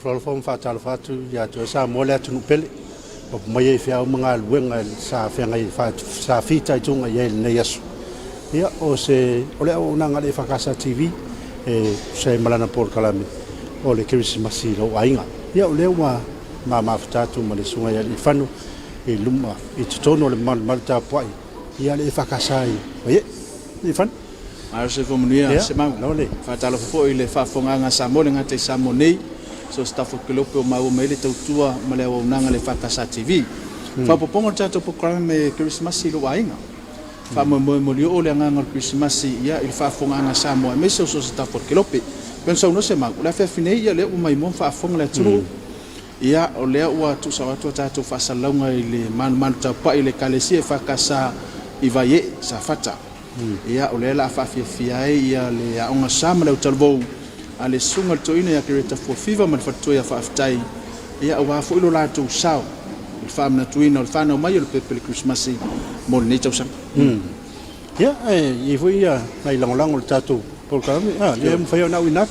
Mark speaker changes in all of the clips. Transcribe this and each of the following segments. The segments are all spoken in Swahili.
Speaker 1: fom fa tal fatu ya to sa mo le tu pele o mai fia mga luenga sa fenga sa fita tunga ye ne yesu ya o se ole o na ngale EFKS TV se malana por kalami o le Kerisimasi lo Aiga ya ole wa ma fatatu ma le sunga ya ifanu luma tono le malta pai ya le EFKS ye ifan
Speaker 2: a se fomunia se ma
Speaker 1: le
Speaker 2: fa talo fo ile fa fonga nga Samoa le ngate Samonei so staff kilope o mau mele tautua ma le o nanga le EFKS TV fa popongo tato programe Kerisimasi lo Aiga fa mo o le nganga Kerisimasi ya il fa fonga nga Samoa me so staff kilope pensa no se ma la fa finei ya le o mai mo fa fonga le tulu ya o le o tu sa watu tato fa salonga ile man tapa ile kalesi EFKS ivaye sa fata ya o le la fa fia ya le ya onga sama le talvo ale sunga toina ya kireta for fever man fatu ya fa aftai ya wa fo ilo la tu sao il famna tuina il fana mai le pepe Kerisimasi mo ne tau sa
Speaker 1: ya i foi ya mai lang o tato por kami le mo fa na winat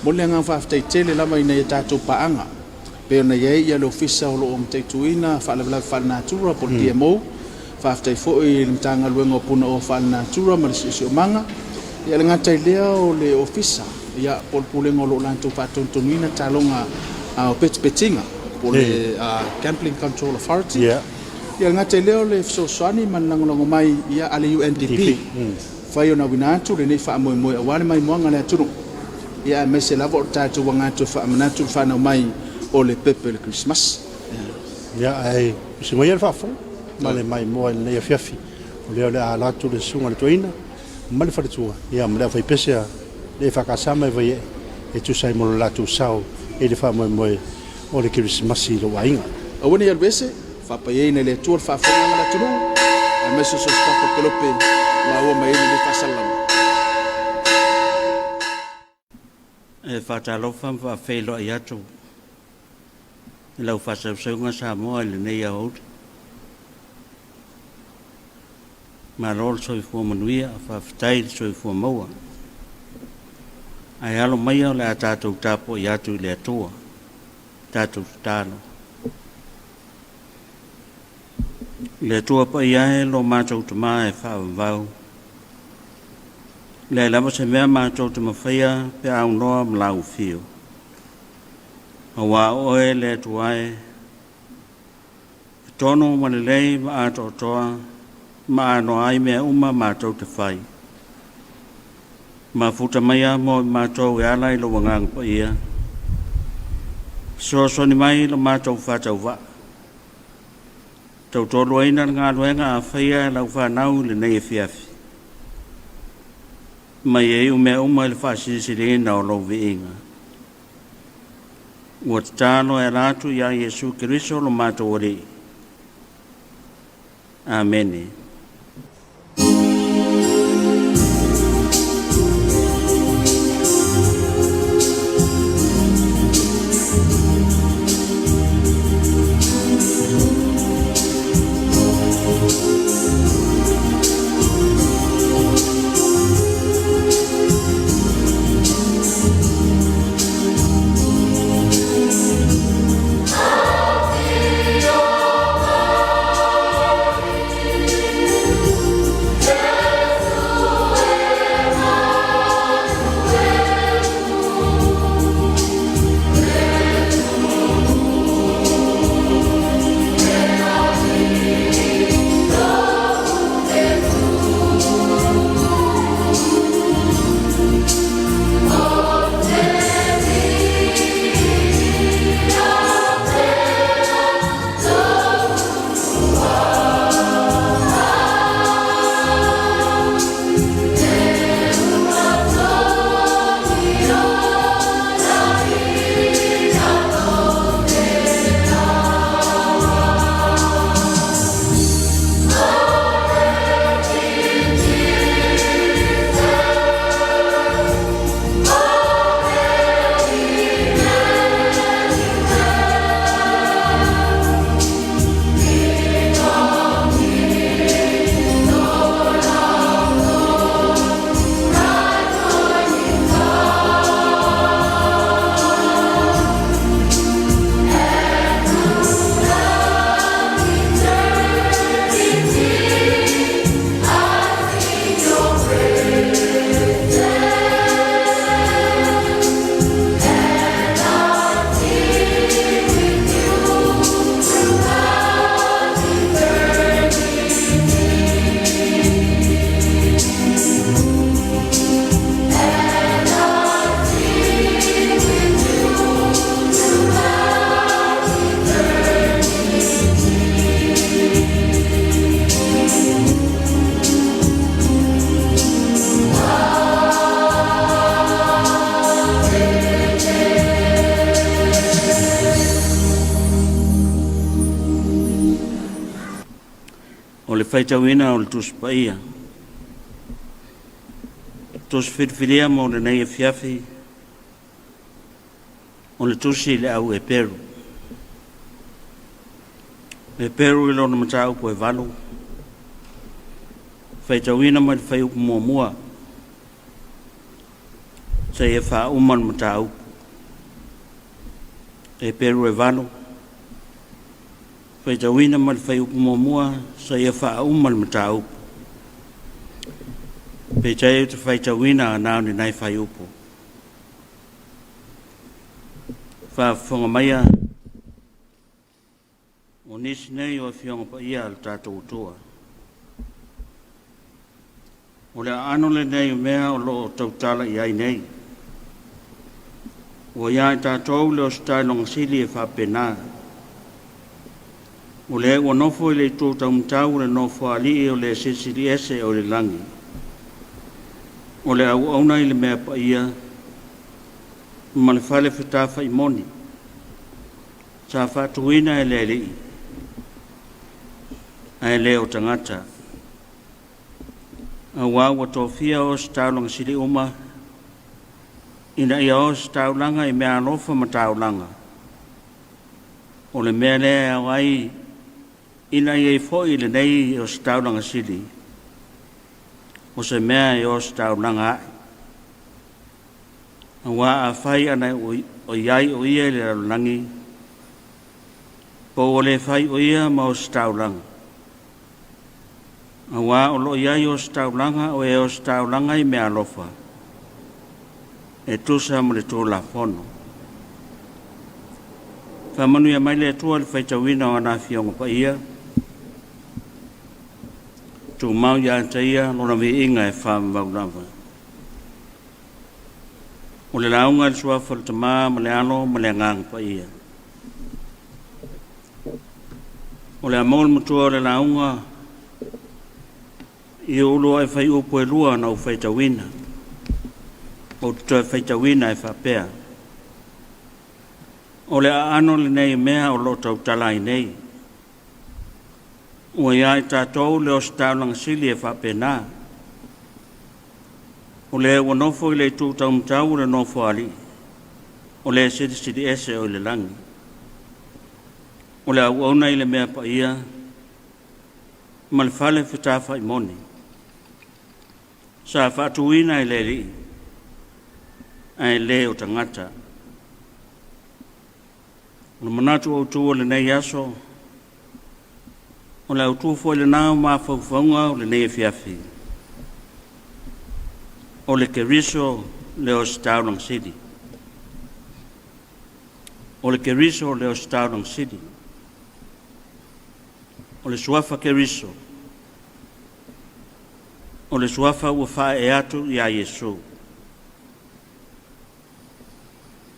Speaker 2: mo le nga fa aftai tele la mai na tato paanga pe na ye ya lo fisa o lo te tuina fa la fa na tura por DMO fa aftai fo i mtanga luenga puna o fa na tura ma si manga ya le ngata idea o le ofisa ya por pulengo lo lanto fa tontonina talonga o petinga por le gambling control authority ya ngata idea le so swani manango mai ya ale UNDP fa yo na winatu le ne fa mo wale mai mo ngale turu ya mese la volta tu wangato fa manatu fa na mai o le pepe le Christmas
Speaker 1: ya ai se mo fa fo male mai mo le fiafi le ala tu le sunga le toina male fa tu ya male fa pesa le EFKS mai vai e tu sai mo la tu sao e le fa mo o le Kerisimasi lo Aiga
Speaker 2: o woni ya bese fa pa ye ne le tu fa fa na tu a meso so sta ko pelope ma o mai le fa salam
Speaker 3: e fa ta lo fa fe lo ya tu lo fa se nga Samoa le ne ya hot ma rol so i fo manuia fa ftai so i fo moa ai alo mai o le tatou tapo i atu le atua tatou talo le atua pa ia e lo matou tama e whaavau le lama se mea matou tama whaia pe au noa mlau fio a wā oe le atua e tono manelei ma ato toa ma ano ai mea uma matou te whai ma futa mai mo matou e ala i lo wangang pa ia so ni mai lo matou whatau wa tau tolu aina ngā luenga a whaia lau whanau le nei e fiafi mai e ume uma le whasisirina o lo veinga ua tatalo e latu ia Yesu Keriso lo matou ori Amen. o le faitauina o le tuspaia. Tus firfiria mo le nei fiafi o le tusi le au e peru. E peru ilo na matau po e valu. Faitauina mo le fai upu mua mua. Sa e wha uman matau. E peru e valu. Faitauina mo le fai upu mua mua. Sa e wha uman matau. Peitai te faitauina nao ni nai fai upu. Fa fonga maia o nisi nei o fionga pa ia al tātou utua. O le ano le nei mea o lo tautala i ai nei. O ia i tātou le o stai longa sili e fa pena. O le o nofo i le tō taumtau le nofo ali o le sisili ese o le langi. O le au auna i le mea pa ia ma le fale whitafa i moni. Sa whatuina e le li. Ai le o tangata. A wāua tōwhia o staulanga siri uma. Ina ia o staulanga i mea alofa ma taulanga. O le mea lea au ai. Ina ia i fōi le nei o staulanga siri. O se mea i o staulanga ai. A wā a whai ana o iai o ia le langi. Po o le whai o ia ma o staulanga. A wā o lo iai o staulanga o e o staulanga i mea alofa. E tusa mo le tō la fono. Whamanu ia mai le tua le whaitawina o ana fionga pa ia. Tu mau ia ta ia lona vi inga e whamau. O le launga le suafa le tama ma le ano ma le ngang pa ia. O le amol mutua o le launga i ulo e whai upo e lua na u whaitawina. O tuto e whaitawina e whapea. O le ano le nei mea o lo tau talai nei. O ia i tātou le o staulanga sili e whapena. O le wanofo i le tūtau mtau le nofo ali. O le sidi ese o le langi. O le au auna i le mea pa ia. Ma le fale whitafa i moni. Sa whatuina i le li. Ai le o tangata. O le manatu au tua le nei aso. O le au tua fo le nao ma whauwhaunga o le nei fiafi. O le keriso le o Staunang City. O le keriso le o Staunang City. O le suafa keriso. O le suafa ua wha e atu i a Yesu.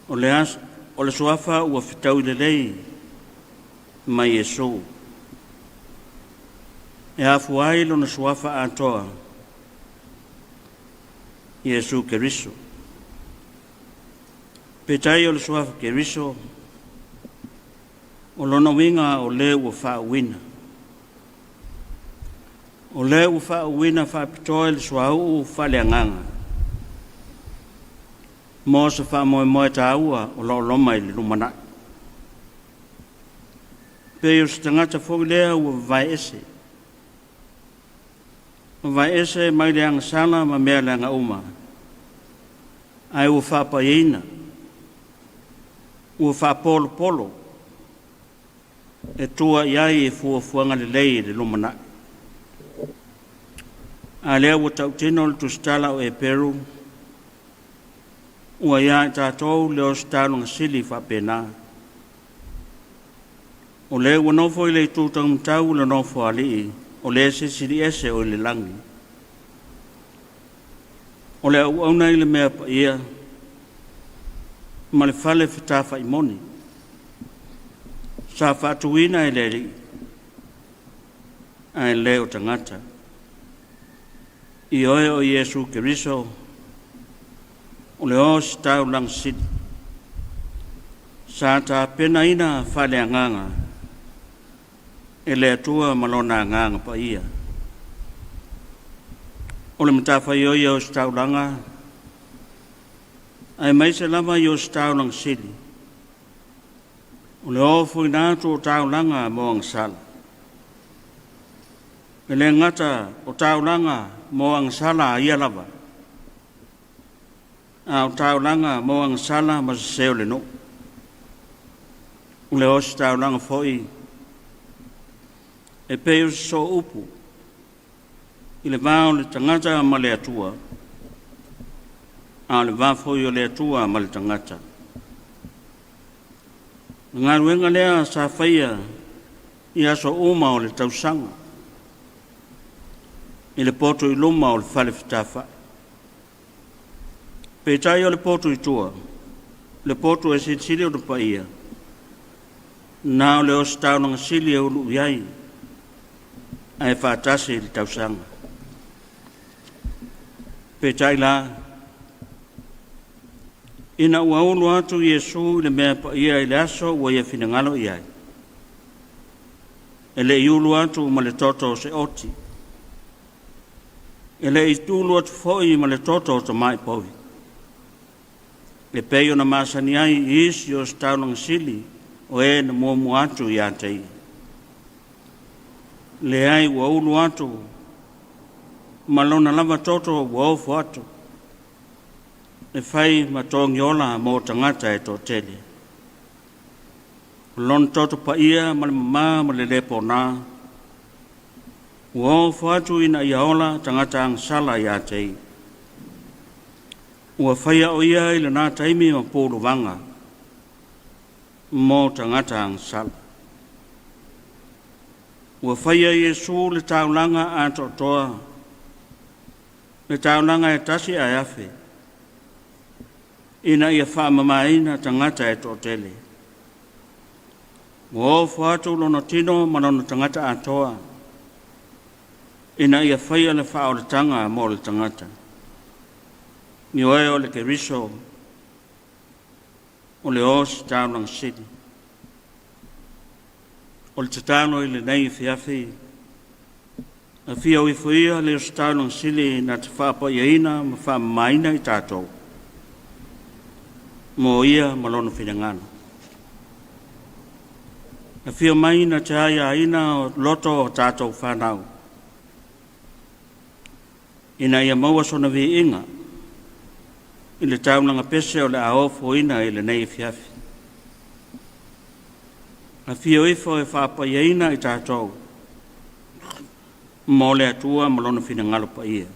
Speaker 3: O le suafa ua whitau le lei ma Yesu. E afu ai lo na suafa atoa. Yesu Keriso. Petai o le suafa Keriso. O lona winga o le ua wha wina. O le ua wha wina wha pitoa le suau u wha le anganga. Mo se wha moe moe ta ua o lo loma i le lumana. Pe o se tangata fogi lea ua vai ese. Vai ese mai le anga sala ma mea le anga uma. Ai ua wha pa ina. Ua wha polo polo. E tua iai e fuanga le lei le lumana. A lea ua tautino le tustala o e Peru. Ua iai tātou leo Staunanga Sili wha pena. O le ua nofo i le tūtang mtau le nofo alii. O le siri ese o le langi. O le au auna i le mea pa ia. Ma le fale whitafa i moni. Sa whatuina i le ri. Ai leo tangata. I oe o Yesu Keriso. O le o Staunang City. Sa ta pena ina whale anganga. e le atua malona nganga pa ia. O le matawhai o ia o staulanga, ai mai se lama i o staulang sili. O le ofu inatu o taulanga mo ang sala. E le ngata o taulanga mo ang sala ia lava. A o taulanga mo ang sala ma se seo le no. O le os taulanga foi e peo so upu. I le vāo le tangata ma le atua. A le vāfoi o le atua ma le tangata. Ngā ruenga lea sa whaia i aso uma o le tausanga. I le poto i luma o le whale whitawha. Pētai o le poto i tua. Le poto e sitiri o le paia. Nā o le o staunanga sili e ulu iai. Ai whātasi i le tausanga. Pētai la. Ina ua ulu atu Iesu le mea pa ia i le aso ua ia finangalo iai. E le iulu atu ma le toto se oti. E le itulu atu foi ma le toto o mai povi. Le peio na masani ai isi o staunang sili o e na muamu atu i atei. Le ai ua ulu atu ma lona lava toto ua ofu atu. E whai matongi ola mo tangata e tō tele. Lon toto pa ia ma le mama ma le lepo nā. Ua whatu ina ia ola tangata ang sala i atei. Ua whaia o ia i le nā taimi ma pōru wanga. Mo tangata ang sala. Ua whaia Iesu le taulanga a toa. Le taulanga e tasi a afe. Ina ia whaamamaina tangata e tō tele. Ua whatu lona tino manona tangata atoa. Ina ia whaia le whao le tanga mo le tangata. Ni oe o le keriso. O le os taulang sidi. O le tatano i le nei fiafi. A fia ui fuia le os taulang sili na te whapa iaina ma whaamamaina i tātou. Mo ia malona finangana. A fia mai na te aia ina o loto o tātou whanau. Ina ia maua sona vi inga. I le taunanga pese o le aofo ina i le nei fiafi. A fia uifo e whapa ina i tātou. Mo le atua malona finangalo pa ia.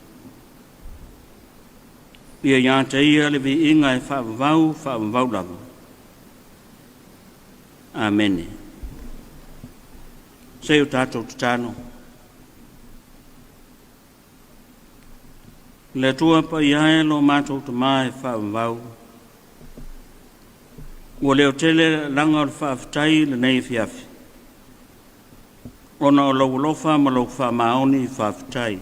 Speaker 3: Ia iata ia le vi inga e whaavavau lava. Amene. Sei o tātou tatano. Le tua pa iae lo mātou ta mai whaavavau. Ua leo tele langa o whaafitai le nei fiafi. Ona o laulofa ma lau whaamaoni whaafitai.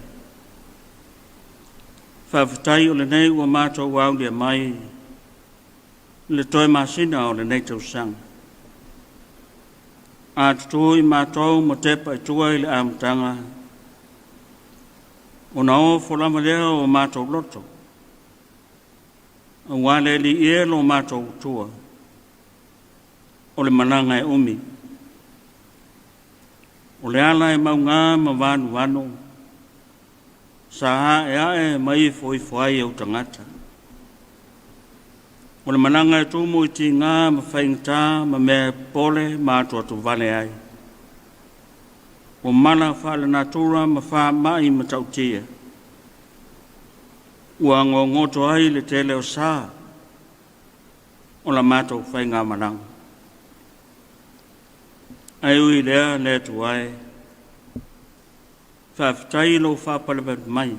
Speaker 3: Whaafitai o le nei ua mātou wau lia mai. Le toi masina o le nei tausanga. A tutui mātou mo tepa i tua i le amtanga. O na o folama lea o mātou loto. A wale li ie lo mātou tua. O le mananga e umi. O le ala e maunga ma vanu vanu. Sa e ae mai foi foi au tangata. O le mananga e tumu i ti ngā ma whaingta ma me pole mātua tu vale ai. O mana whale natura ma wha mai ma tautia. Ua ngongoto ai le tele o sa. O la mātou whainga mananga. Ai ui lea le tu ai. Whaafitai lo whaapalewet mai.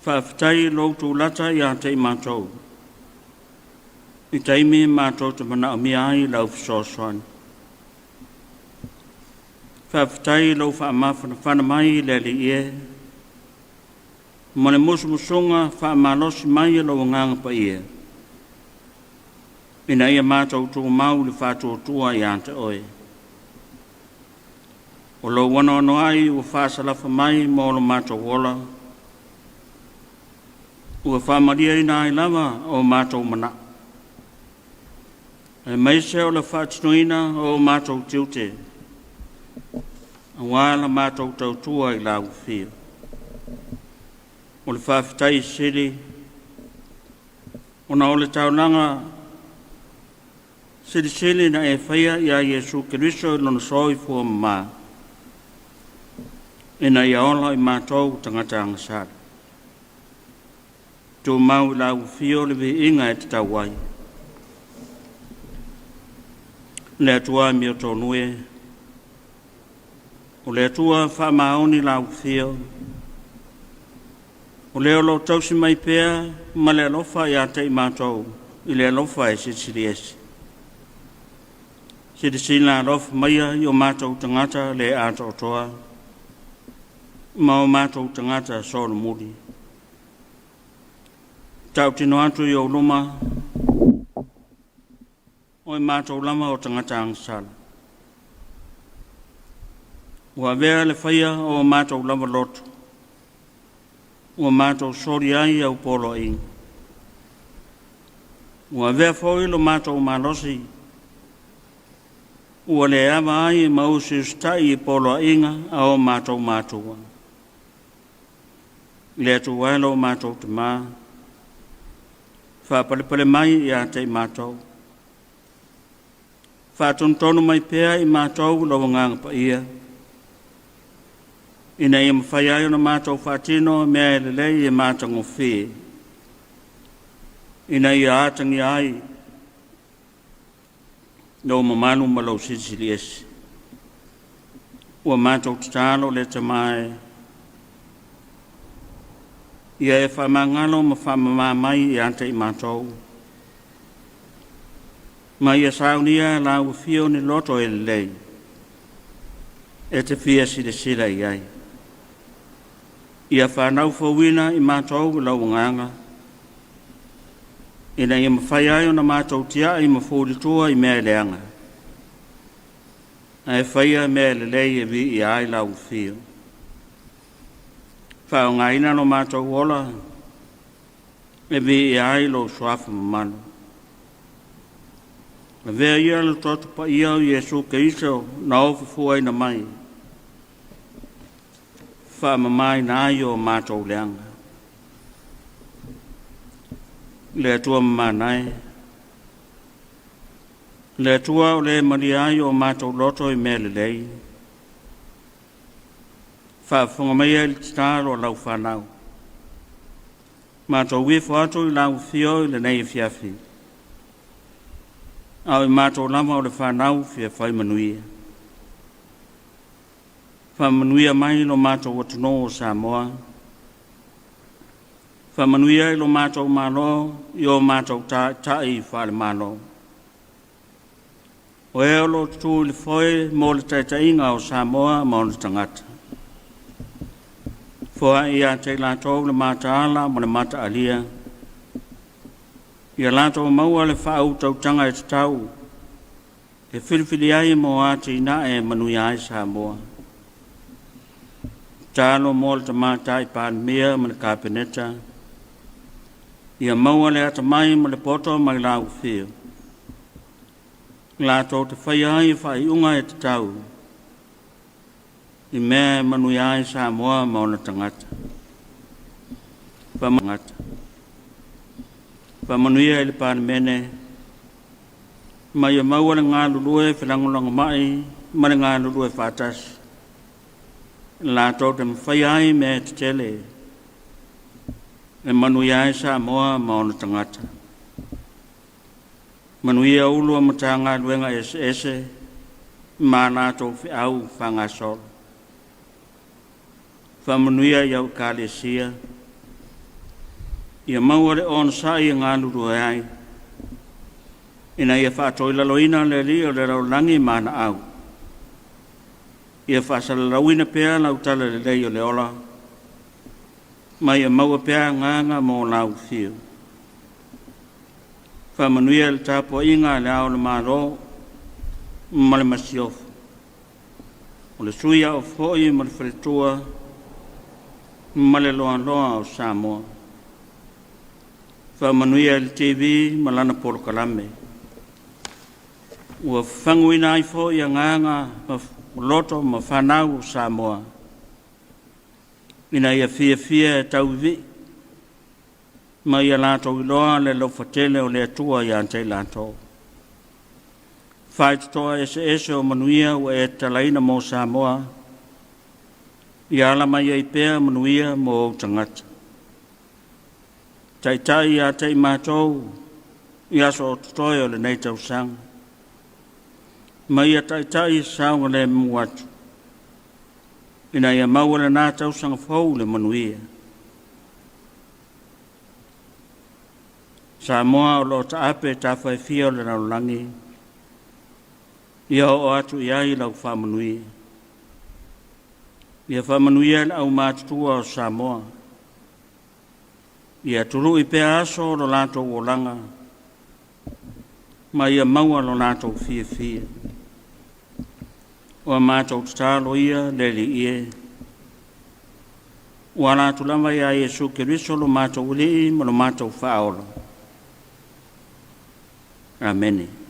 Speaker 3: Whaafitai lo tu lata i a tei mātou. I teimi mātou te mana o mi ai lau whasosoan. Whaafitai lo whaamawhana whana mai le li ie. Mane musunga whaamalosi mai lo nganga pa ie. Ina ia mātou tu mau le whātua tua i ante oe. O lo wana ono ai ua whaasalafa mai mo lo mātou wola. Ua whamaria ina ai lava o mātou mana. E maise o le whaatinoina o mātou tiute. A wāla mātou tautua i lau whia. O le whawhitai siri. O na o le taunanga siri na e whaia i a Yesu Keriso lona soi fua maa. Ina ia ola i mātou tangata angasara. Tō mau i lau whio le vi inga e te tauai. Le atua mi o tōnue. O le atua wha maoni lau whio. O le olo tausi mai pēa, ma le alofa i ate i mātou, i le alofa e siri esi. Siri la alofa maia i o mātou tangata le ato toa. Ma o mātou tangata solo muri. Tau tino atu i o luma. O i mātou lama o tangata angsala. Ua vea le whaia o mātou lama loto. Ua mātou sori ai au polo ing. Ua vea fōi lo mātou malosi. Ua le ama ai mausi ustai i polo inga a o mātou mātua. Le atu wailo mātou te mā. Whapalepale mai i a te mātou. Whātontonu mai pēa i mātou lawa nganga pa ia. Ina i mawhai ai o na mātou whātino mea e lelei e mātango whi. Ina i ātangi ai. No mamanu malau sisili esi. Ua mātou tatalo le tamae. Ia e whamangalo ma whamamamai i ante i mātou. Ma ia saunia lau whio ni loto e lei. E te whia sila i ai. Ia whanau whawina i mātou lau nganga. Ina ia mawhai ai o na mātou tia i mawhuritua i mea leanga. A e whaia mea le lei e vi i ai lau whio. Whao ngā ina no mātou ola, e vi i ai lo suafa mamano. A vea ia le totu pa ia o Yesu Keriso na ofu fuai na mai. Wha mamai na ai o mātou leanga. Le atua mamanai. Le atua o le mari ai o mātou loto i mea le lei. Whaafunga mai e li tāro lau whanau. Mātou wifo atu i lau whio i le nei fiafi. Au i mātou lama o le whanau fia whai manuia. Whamanuia mai lo mātou watuno o Samoa. Whamanuia i lo mātou malo i o mātou tai whale malo. O e olo tu li foe mo le taitainga o Samoa mo le tangata. Fua ia te lātou le mata ala mo le mata alia. Ia lātou maua le whaau tautanga e te tau. E whiriwhiri ai mo ati na e manui ai Samoa. Tālo mo le tamata i pānmea mo le kāpeneta. Ia maua le ata mai mo le poto mai lau whio. Lātou te whai ai whai unga e te tau. I mea manui ai Samoa mauna tangata. Pamangata. Pamanuia ili pānemene. Mai a maua le ngā lulue whanangolanga mai, ma le ngā lulue whātas. Lātou te mwhai ai mea te tele. E manui ai Samoa mauna tangata. Manuia ulua mata ngā luenga ese, ma lātou whiau whangasol. Whamanuia iau kālesia. Ia maua le onsa i ngā luru ai. Ina ia whātoi laloina le li o le raulangi mana au. Ia whāsalalawina pēa lau tala le lei o le ola. Ma ia maua pēa nganga mō lau whio. Whamanuia le tāpua inga le au le māro. Ma le masiofu. o le suia o fo'i ma le whaletua ma le loa loa o Samoa. Whamanuia le TV ma lana polo kalame. Ua whanguina ai fo'i a nganga ma loto ma whanau o Samoa. Ina ia fia e tau vi. Ma ia lato iloa le lau fatele o le atua ia ante lato. Whai toa ese o manuia ua e talaina mo Samoa. Ia ala mai ai pēr manuia mo o tangata. Tai ia tei mātou, ia so tutoi o le nei tau sanga. Ma ia tai saunga le muatu. Ina ia maua le nā tau sanga fau le manuia. Samoa o lo ta ape ta fai fia o le naulangi. Ia o atu ia i lau whamanuia. Ia whamanuia le au mātutua o Samoa. Ia turu i pēr aso lo lātou o langa. Ma ia maua lo lātou fia. O mātou tatalo ia leli ie. Ua lātou lama ia Yesu Keriso lo mātou uli ma lo mātou whaolo. Amen.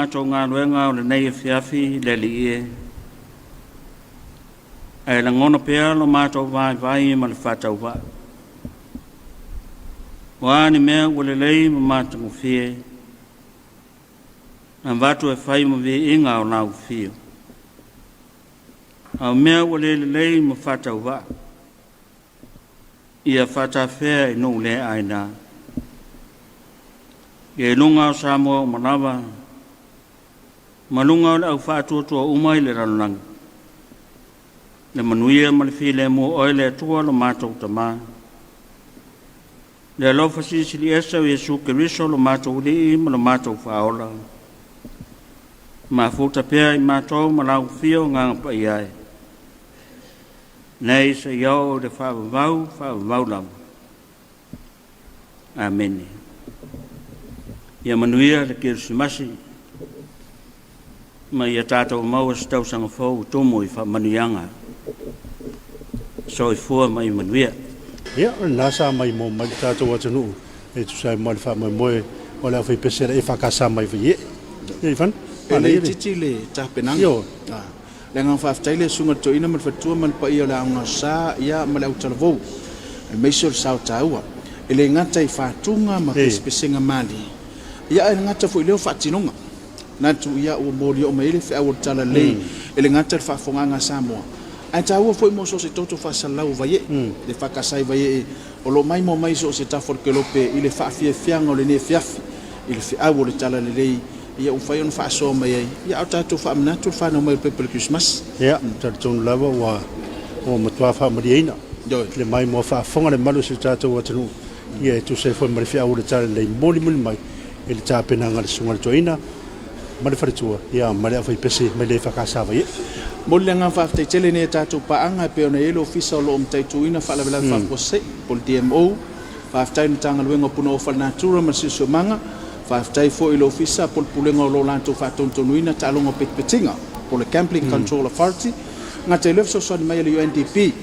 Speaker 3: mātou ngā luenga o le nei e whiawhi le li e. E la ngona pēr lo mātou vai ma le whātau wā. Wā ni mea ua le lei ma mātou whie. Ang watu e whai ma vi inga o nāu whio. Au mea ua le lei ma whātau wā. Ia whātau whea e nō le aina. Ge lunga o Samoa o manawa. Malunga o le au whātua umai le ranunanga. Le manuia ma le while mo oi le atua lo mātou tamā. Le alofa sili esa o Yesu Keriso lo mātou li ma lo mātou whaola. Ma futa pēr I mātou ma lau whio nganga pa iai. Nei sa iau le whaavau lam. Amen. Ia manuia le Kerisimasi. Ma ia tātou maua sa tausanga fau tomo I whamanuianga. So I fua mai manuia.
Speaker 1: Ia, nasa mai mo mai tātou atanu. E tu sai mai wha mai moe. O lea whai pesera EFKS mai whi e. Ia fan?
Speaker 2: E le titi le tāpenanga.
Speaker 1: Io.
Speaker 2: Le ngang whaafitai le sunga to ina malfatua malpa ia le aunga sā ia ma le autalavou. E meiso le sao tāua. E le ngata I whātunga ma pespesenga mali. Ia e ngata fo I leo whaatinonga. Natu ia ua mōri o meile whi awa tala lei. E le ngata le whaafonganga Samoa. Ai tāua fo I mo so se toto whaasalau vai e. Le whakasai vai e. O lo mai mo mai so se tafo ke lope I le whaafia fianga o le ne fiafi. I le whi awa le tala le lei. Ia u whai ona whaaso mai ai. Ia au tātou whaamanatu le whanau mai pepe le Kerisimasi.
Speaker 1: Ia, tātou lawa o matua whaamari eina. Le mai mo whaafonga le malu se tātou atanu. Ia e tu se fo mari whi awa le tala le moli mai. E le tāpenanga le sunga le toina. Mare wharitua. Ia, mare awhai pese mai le whakasa vai e.
Speaker 2: Moli le ngā whaafitai tele ne tātou paanga pe ona elo ofisa o lo mtaitu ina whaalawela whaakose. Pol DMO. Whaafitai na tanga luenga puna o whalanatura ma siso manga. Whaafitai fo ilo ofisa pol pulenga o lo lantou whaatontonu ina tālonga petpetinga. Pol le Gambling Control Authority. Ngā te lefso soni mai le UNDP.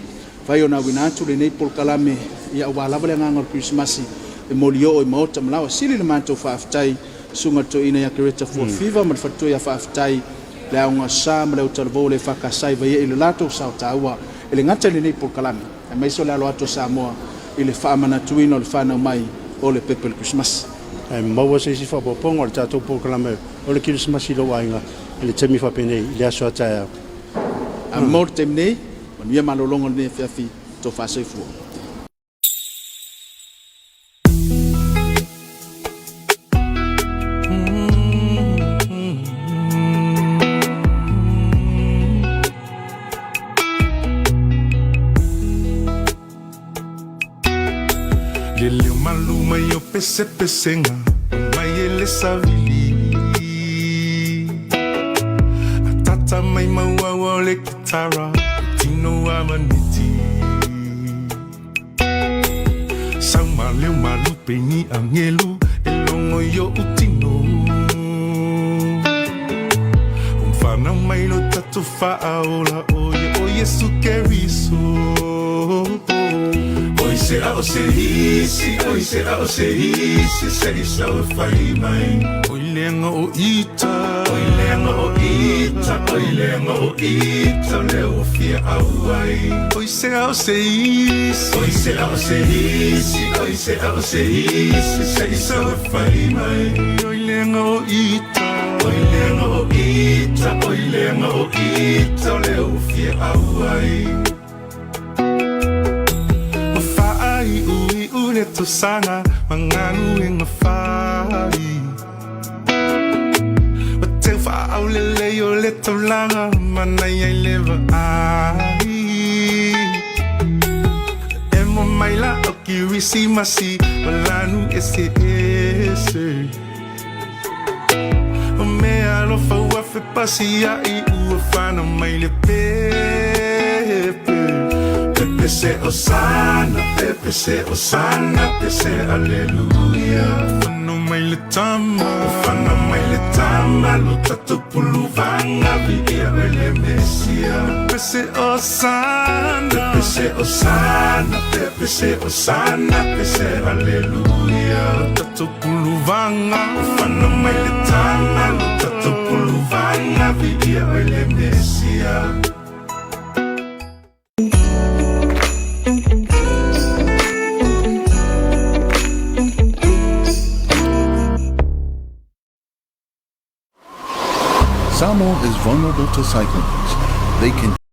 Speaker 2: Vai ona winatu le nei pol kalame ia walawa le nganga o Kerisimasi. E moli o I maota malawa sili le mātou whaafitai. Sunga to ina ya kereta for fever ma fatu ya whaafitai. Le aunga sā ma le utalavo le whakasai vai e le lato sao tāua. E le ngata le nei pol kalame. E meiso le alo ato Samoa. I le whaamanatuina o le whanau mai o le pepe le Kerisimasi.
Speaker 1: E maua se si whapoponga o le tātou pol kalame o le Kerisimasi lo wainga. E le temi whapenei, le aso atai au.
Speaker 2: A mor temi nei, manuia malolonga le whiawhi to whasai fua.
Speaker 4: Leleu maluma yo pesenga mai ele savili atata mai maua le kitara tino amaniti sama leu malu peni angelu elongo yo utino umfana mai lo tatu faaola o Yesu Keriso. Oi será o se hisi, se isa o fai mai. Oi lenga o ita, leo fia auai. Oi será o se hisi, se isa o fai mai. Oi lenga o ita, leo fia auai. Ui to sanga manganu in mafari. But tell for our little langa manay live ai. Emo maila o Kerisimasi malanu ese. O me alo fa wafe pasia I uafana maile pepe. Pepe se osana, pepe se aleluya. Fana mai le tama, tama lo tato puluvanga vidia ele Mesia. Pese osana, pese osana, pese osana, pese haleluya. Tato puluvanga, ufana mai tama lo tato puluvanga vidia ele Mesia.
Speaker 5: Samoa is vulnerable to cyclones. They can